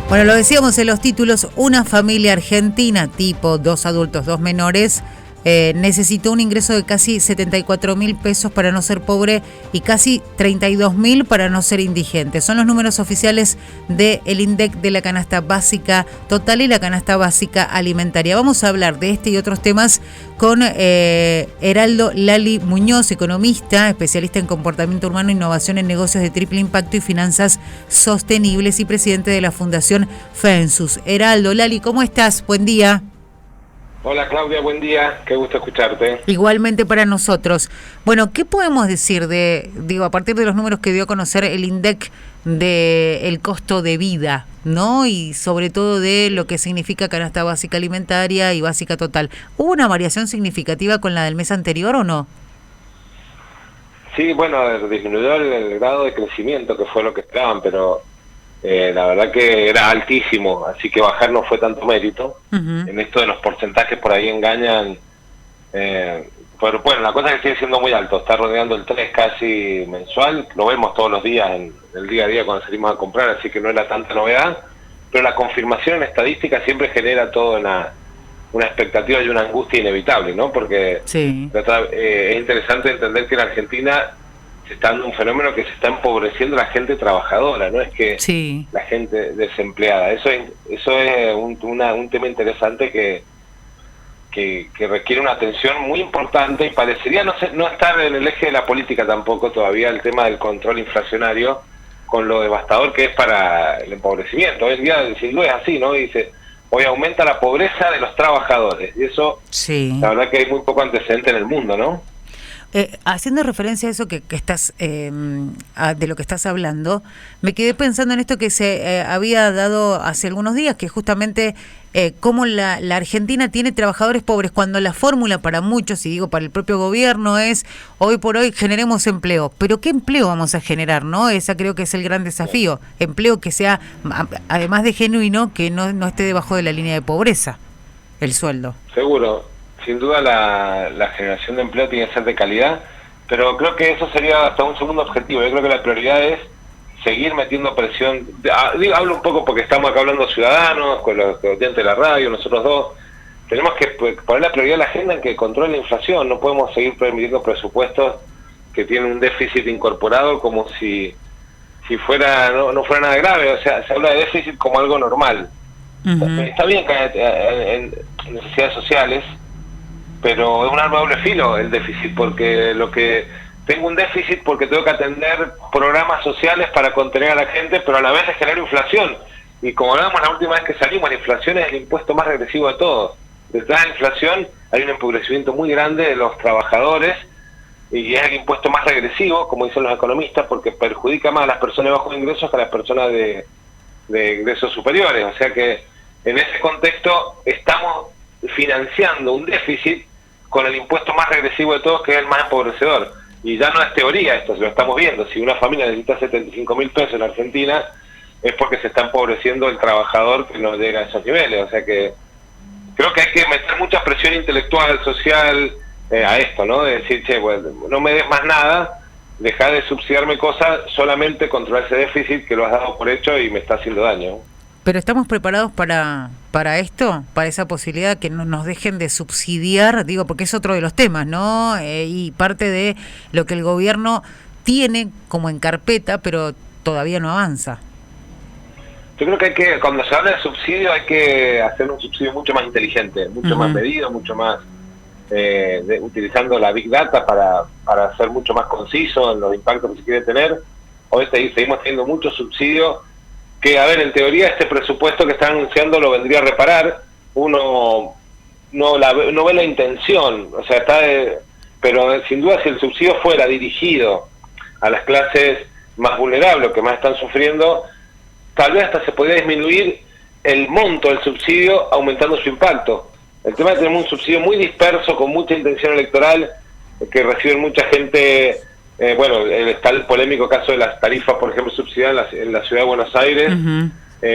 Bueno, lo decíamos en los títulos, una familia argentina, tipo 2 adultos, 2 menores, necesitó un ingreso de casi 74.000 pesos para no ser pobre y casi 32.000 para no ser indigente. Son los números oficiales del INDEC de la canasta básica total y la canasta básica alimentaria. Vamos a hablar de este y otros temas con Heraldo Lali Muñoz, economista, especialista en comportamiento humano, innovación en negocios de triple impacto y finanzas sostenibles y presidente de la Fundación FENSUS. Heraldo, Lali, ¿cómo estás? Buen día. Hola Claudia, buen día, qué gusto escucharte. Igualmente para nosotros. Bueno, ¿qué podemos decir a partir de los números que dio a conocer el INDEC del costo de vida, ¿no? Y sobre todo de lo que significa canasta básica alimentaria y básica total. ¿Hubo una variación significativa con la del mes anterior o no? Sí, bueno, disminuyó el grado de crecimiento, que fue lo que esperaban, pero la verdad que era altísimo, así que bajar no fue tanto mérito. Uh-huh. En esto de los porcentajes por ahí engañan, pero bueno, la cosa es que sigue siendo muy alto, está rodeando el 3 casi mensual, lo vemos todos los días en el día a día cuando salimos a comprar, así que no era tanta novedad, pero la confirmación en estadística siempre genera toda una expectativa y una angustia inevitable, ¿no? Porque sí. Es interesante entender que en Argentina se está dando un fenómeno que se está empobreciendo la gente trabajadora, no es que sí. La gente desempleada. Eso es un tema interesante que requiere una atención muy importante y parecería no estar en el eje de la política tampoco todavía el tema del control inflacionario con lo devastador que es para el empobrecimiento. Hoy en día sin duda es así, ¿no? Dice, hoy aumenta la pobreza de los trabajadores y eso sí. La verdad que hay muy poco antecedente en el mundo, ¿no? Haciendo referencia a eso que estás de lo que estás hablando, me quedé pensando en esto que se había dado hace algunos días, que justamente cómo la Argentina tiene trabajadores pobres, cuando la fórmula para muchos, y digo para el propio gobierno, es hoy por hoy generemos empleo. Pero ¿qué empleo vamos a generar, no? Esa creo que es el gran desafío. Empleo que sea, además de genuino, que no esté debajo de la línea de pobreza, el sueldo. Seguro. Sin duda la generación de empleo tiene que ser de calidad, pero creo que eso sería hasta un segundo objetivo. Yo creo que la prioridad es seguir metiendo presión. Hablo un poco porque estamos acá hablando ciudadanos, con los oyentes de la radio, nosotros dos. Tenemos que poner la prioridad a la agenda en que controle la inflación. No podemos seguir permitiendo presupuestos que tienen un déficit incorporado como si fuera no fuera nada grave. O sea, se habla de déficit como algo normal. Uh-huh. Está bien que hay necesidades sociales, pero es un arma de doble filo el déficit, porque tengo un déficit porque tengo que atender programas sociales para contener a la gente, pero a la vez es generar inflación. Y como hablábamos la última vez que salimos, la inflación es el impuesto más regresivo de todos. Detrás de la inflación hay un empobrecimiento muy grande de los trabajadores y es el impuesto más regresivo, como dicen los economistas, porque perjudica más a las personas de bajos ingresos que a las personas de ingresos superiores. O sea que en ese contexto estamos financiando un déficit con el impuesto más regresivo de todos, que es el más empobrecedor. Y ya no es teoría esto, lo estamos viendo. Si una familia necesita 75.000 pesos en Argentina, es porque se está empobreciendo el trabajador que no llega a esos niveles. O sea que creo que hay que meter mucha presión intelectual, social, a esto, ¿no? De decir, che, bueno, no me des más nada, dejar de subsidiarme cosas, solamente controlar ese déficit que lo has dado por hecho y me está haciendo daño. ¿Pero estamos preparados para esto? ¿Para esa posibilidad que no nos dejen de subsidiar? Digo, porque es otro de los temas, ¿no? Y parte de lo que el gobierno tiene como en carpeta, pero todavía no avanza. Yo creo que cuando se habla de subsidio, hay que hacer un subsidio mucho más inteligente, mucho uh-huh. más medido, mucho más utilizando la Big Data para ser mucho más conciso en los impactos que se quiere tener. Hoy seguimos teniendo mucho subsidio que, a ver, en teoría este presupuesto que están anunciando lo vendría a reparar. Uno no ve la intención, o sea, pero sin duda si el subsidio fuera dirigido a las clases más vulnerables, que más están sufriendo, tal vez hasta se podría disminuir el monto del subsidio aumentando su impacto. El tema es que tenemos un subsidio muy disperso, con mucha intención electoral, que reciben mucha gente. Está el polémico caso de las tarifas, por ejemplo, subsidiadas en la ciudad de Buenos Aires, uh-huh.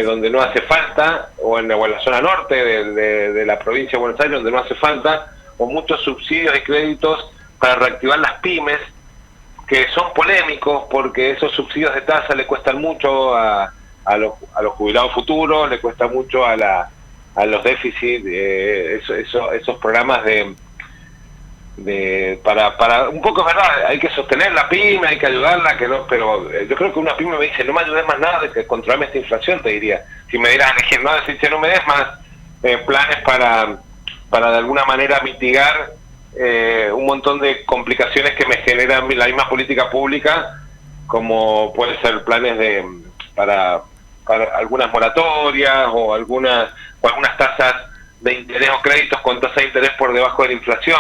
Donde no hace falta, o en la zona norte de la provincia de Buenos Aires, donde no hace falta, o muchos subsidios y créditos para reactivar las pymes, que son polémicos porque esos subsidios de tasa le cuestan mucho a a los jubilados futuros, le cuesta mucho a los déficits, esos programas para un poco, es verdad, hay que sostener la pyme, hay que ayudarla, que no, pero yo creo que una pyme me dice, no me ayudes más nada de que controlarme esta inflación, te diría. Si me dieras a elegir, no decir, che, no me des más planes para de alguna manera mitigar un montón de complicaciones que me generan la misma política pública, como puede ser planes para algunas moratorias o algunas tasas de interés o créditos con tasa de interés por debajo de la inflación.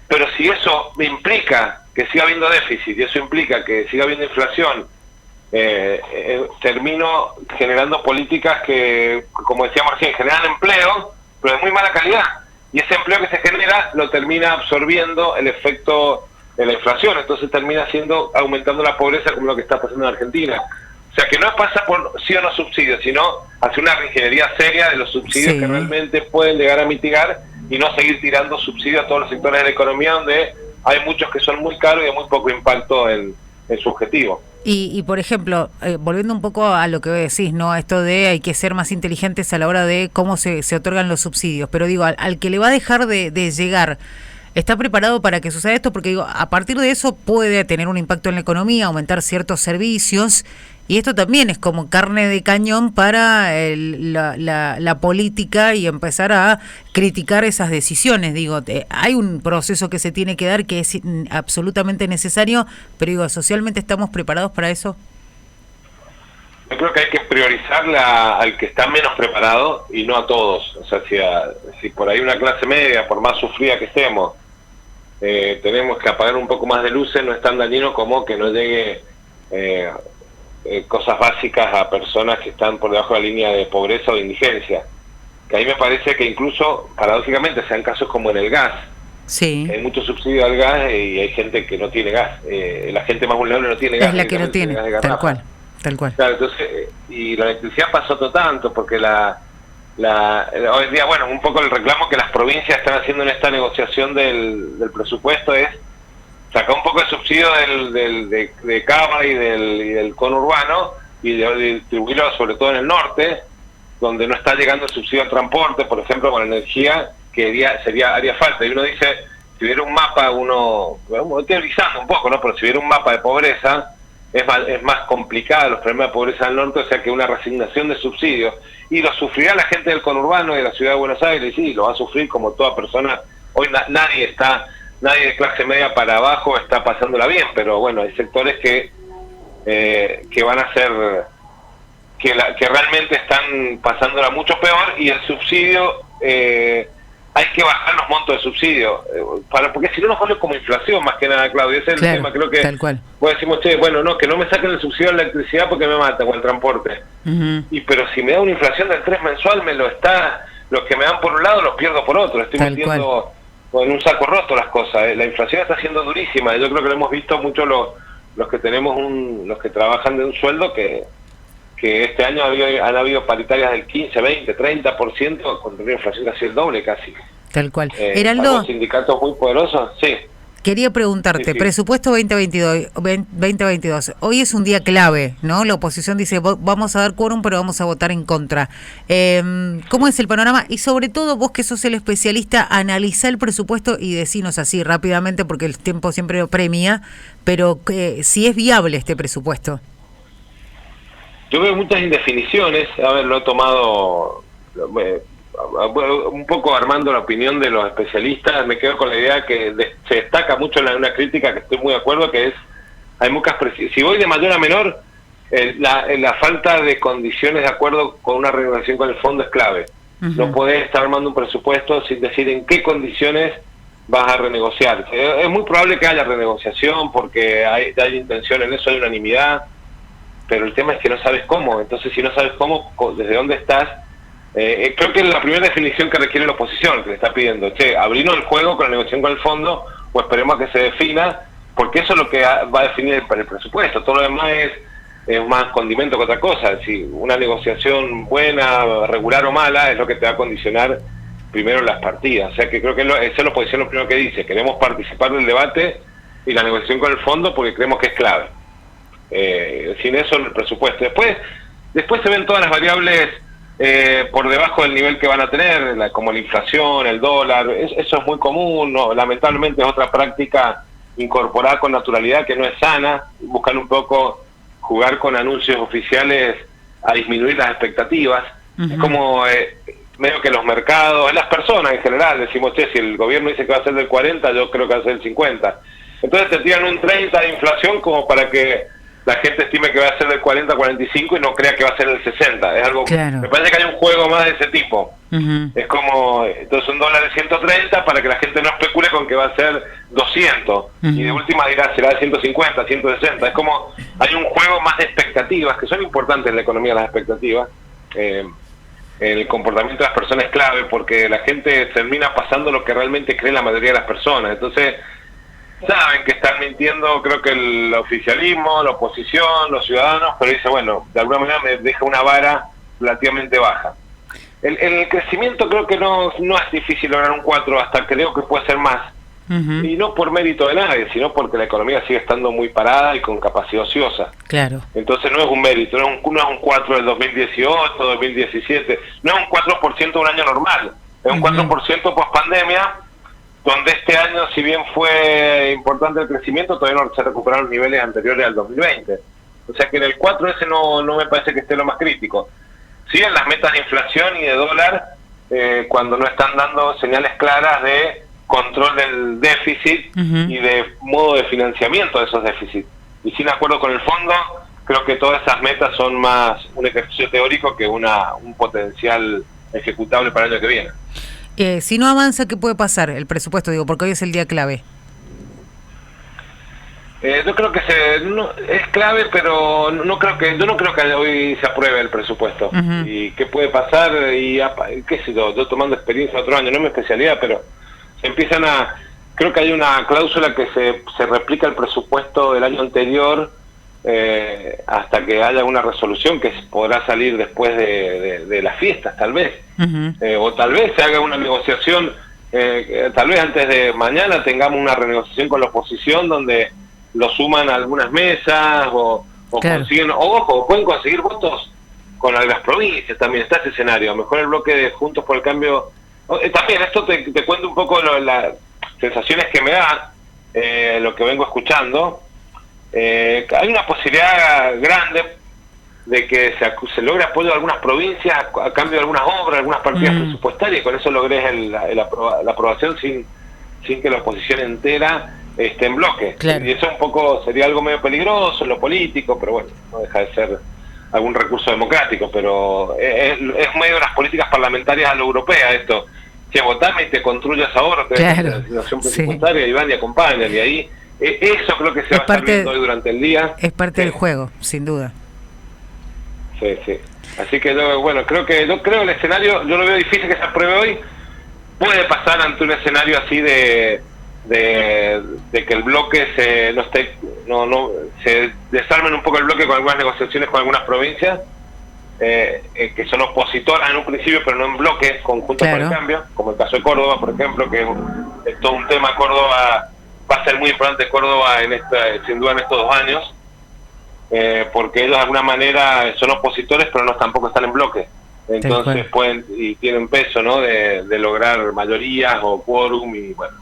Pero si eso implica que siga habiendo déficit y eso implica que siga habiendo inflación, termino generando políticas que, como decíamos recién, generan empleo, pero de muy mala calidad. Y ese empleo que se genera lo termina absorbiendo el efecto de la inflación. Entonces termina aumentando la pobreza, como lo que está pasando en Argentina. O sea, que no pasa por sí o no subsidios, sino hacer una reingeniería seria de los subsidios que realmente pueden llegar a mitigar y no seguir tirando subsidios a todos los sectores de la economía donde hay muchos que son muy caros y de muy poco impacto en su objetivo. Y por ejemplo, volviendo un poco a lo que decís, ¿no? Esto de hay que ser más inteligentes a la hora de cómo se otorgan los subsidios, pero digo, al que le va a dejar de llegar, ¿está preparado para que suceda esto? Porque digo, a partir de eso puede tener un impacto en la economía, aumentar ciertos servicios, y esto también es como carne de cañón para la política y empezar a criticar esas decisiones. Digo, hay un proceso que se tiene que dar que es absolutamente necesario, pero digo, ¿socialmente estamos preparados para eso? Yo creo que hay que priorizar al que está menos preparado y no a todos. O sea, si por ahí una clase media, por más sufrida que estemos, tenemos que apagar un poco más de luces, no es tan dañino como que no llegue cosas básicas a personas que están por debajo de la línea de pobreza o de indigencia. Que a mí me parece que incluso, paradójicamente, sean casos como en el gas. Sí. Hay mucho subsidio al gas y hay gente que no tiene gas. La gente más vulnerable no tiene gas. Es la que no tiene, tal cual. Claro, entonces, y la electricidad pasó otro tanto, porque hoy en día, bueno, un poco el reclamo que las provincias están haciendo en esta negociación del presupuesto es sacar un poco de subsidio de Cava y del conurbano y de distribuirlo sobre todo en el donde no está llegando el subsidio al transporte, por ejemplo, con la energía, que haría falta. Y uno dice, si hubiera un mapa, teorizando un poco, ¿no? Pero si hubiera un mapa de pobreza, es más complicado los problemas de pobreza del norte, o sea que una resignación de subsidios, y lo sufrirá la gente del conurbano y de la ciudad de Buenos Aires, sí, lo va a sufrir como toda persona. Hoy nadie de clase media para abajo está pasándola bien, pero bueno, hay sectores que van a ser, que realmente están pasándola mucho peor, y el subsidio, hay que bajar los montos de subsidio, porque si no nos vuelve como inflación más que nada, Claudio. Ese es el tema, creo que vos decimos, che, bueno, no, que no me saquen el subsidio de la electricidad porque me mata, o el transporte. Pero si me da una inflación del 3 mensual, los que me dan por un lado los pierdo por otro, estoy metiendo en un saco roto las cosas. La inflación está siendo durísima, y yo creo que lo hemos visto mucho los que tenemos los que trabajan de un sueldo, que este año han habido paritarias del 15, 20, 30%, con una inflación casi el doble, casi. Tal cual. Heraldo, sindicatos muy poderosos, sí. Quería preguntarte, presupuesto 2022, hoy es un día clave, ¿no? La oposición dice, vamos a dar quórum, pero vamos a votar en contra. ¿Cómo es el panorama? Y sobre todo, vos que sos el especialista, analizá el presupuesto y decinos así rápidamente, porque el tiempo siempre lo premia, pero si es viable este presupuesto. Yo veo muchas indefiniciones, lo he tomado un poco armando la opinión de los especialistas. Me quedo con la idea que se destaca mucho en una crítica que estoy muy de acuerdo, que es, hay muchas si voy de mayor a menor, la falta de condiciones de acuerdo con una renegociación con el fondo es clave. No podés estar armando un presupuesto sin decir en qué condiciones vas a renegociar. Es muy probable que haya renegociación porque hay intención en eso, hay unanimidad, pero el tema es que no sabes cómo. Entonces, si no sabes cómo, desde dónde estás, creo que es la primera definición que requiere la oposición, que le está pidiendo, abrirnos el juego con la negociación con el fondo, o esperemos a que se defina, porque eso es lo que va a definir el presupuesto. Todo lo demás es más condimento que otra cosa. Si una negociación buena, regular o mala, es lo que te va a condicionar primero las partidas. O sea que creo que esa es la oposición lo primero que dice: queremos participar del debate y la negociación con el fondo porque creemos que es clave. Sin eso el presupuesto. Después, Después se ven todas las variables por debajo del nivel que van a tener, como la inflación, el dólar, eso es muy común, ¿no? Lamentablemente es otra práctica incorporada con naturalidad que no es sana, buscar un poco jugar con anuncios oficiales a disminuir las expectativas. Es como medio que los mercados, las personas en general, decimos, che, si el gobierno dice que va a ser del 40, yo creo que va a ser del 50. Entonces te tiran un 30 de inflación como para que la gente estime que va a ser del 40 a 45 y no crea que va a ser del 60. Es algo, me parece que hay un juego más de ese tipo. Es como, entonces un dólar de 130 para que la gente no especule con que va a ser 200. Y de última dirá, será de 150, 160. Es como, hay un juego más de expectativas, que son importantes en la economía las expectativas. El comportamiento de las personas es clave porque la gente termina pasando lo que realmente cree la mayoría de las personas. Entonces, saben que están mintiendo, creo que el oficialismo, la oposición, los ciudadanos, pero dice, bueno, de alguna manera me deja una vara relativamente baja. El crecimiento creo que no es difícil lograr un 4, hasta creo que puede ser más. Y no por mérito de nadie, sino porque la economía sigue estando muy parada y con capacidad ociosa. Claro. Entonces no es un mérito, no es un 4 del 2018, 2017, no es un 4% de un año normal, es un 4% post pandemia, donde este año, si bien fue importante el crecimiento, todavía no se recuperaron los niveles anteriores al 2020. O sea que en el 4 ese no me parece que esté lo más crítico. Sí, en las metas de inflación y de dólar, cuando no están dando señales claras de control del déficit y de modo de financiamiento de esos déficits. Y sin acuerdo con el fondo, creo que todas esas metas son más un ejercicio teórico que un potencial ejecutable para el año que viene. Si no avanza, ¿qué puede pasar? El presupuesto, digo, porque hoy es el día clave. Yo creo que es clave, pero yo no creo que hoy se apruebe el presupuesto. ¿Y qué puede pasar? Y qué sé yo tomando experiencia otro año, no es mi especialidad, pero se empiezan creo que hay una cláusula que se replica el presupuesto del año anterior hasta que haya una resolución que podrá salir después de las fiestas, tal vez. O tal vez se haga una negociación, tal vez antes de mañana tengamos una renegociación con la oposición donde lo suman a algunas mesas o consiguen, ojo, pueden conseguir votos con las provincias, también está ese escenario. A lo mejor el bloque de Juntos por el Cambio, también esto te cuento un poco las sensaciones que me da, lo que vengo escuchando. Hay una posibilidad grande de que se logre apoyo de algunas provincias a cambio de algunas obras, algunas partidas presupuestarias, y con eso logres la aprobación sin que la oposición entera esté en bloque. Claro. Y eso un poco sería algo medio peligroso en lo político, pero bueno, no deja de ser algún recurso democrático, pero es medio de las políticas parlamentarias a lo europea esto. Que votame y te construyas ahora, te la asignación presupuestaria y van y acompañan, y ahí eso creo que se va a estar viendo hoy durante el día. Es parte del juego, sin duda. Sí. Así que creo el escenario, yo lo veo difícil que se apruebe hoy. Puede pasar ante un escenario así de que el bloque se desarmen un poco el bloque con algunas negociaciones con algunas provincias que son opositoras en un principio, pero no en bloque, conjuntos por el cambio, como el caso de Córdoba, por ejemplo, que es todo un tema. Córdoba va a ser muy importante, Córdoba sin duda en estos 2 años, porque ellos de alguna manera son opositores, pero tampoco están en bloque. Entonces pueden y tienen peso, ¿no? de lograr mayorías o quórum, y bueno,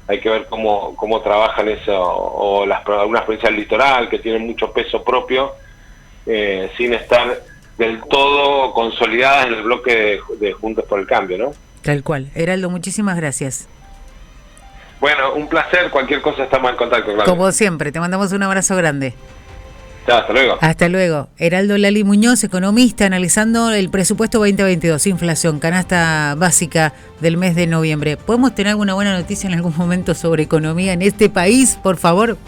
hay que ver cómo trabajan eso, o algunas provincias del litoral que tienen mucho peso propio, sin estar del todo consolidadas en el bloque de Juntos por el Cambio, ¿no? Tal cual. Heraldo, muchísimas gracias. Bueno, un placer, cualquier cosa estamos en contacto, claro. Como siempre, te mandamos un abrazo grande. Chao, hasta luego. Hasta luego. Heraldo Lali Muñoz, economista, analizando el presupuesto 2022, inflación, canasta básica del mes de noviembre. ¿Podemos tener alguna buena noticia en algún momento sobre economía en este país, por favor?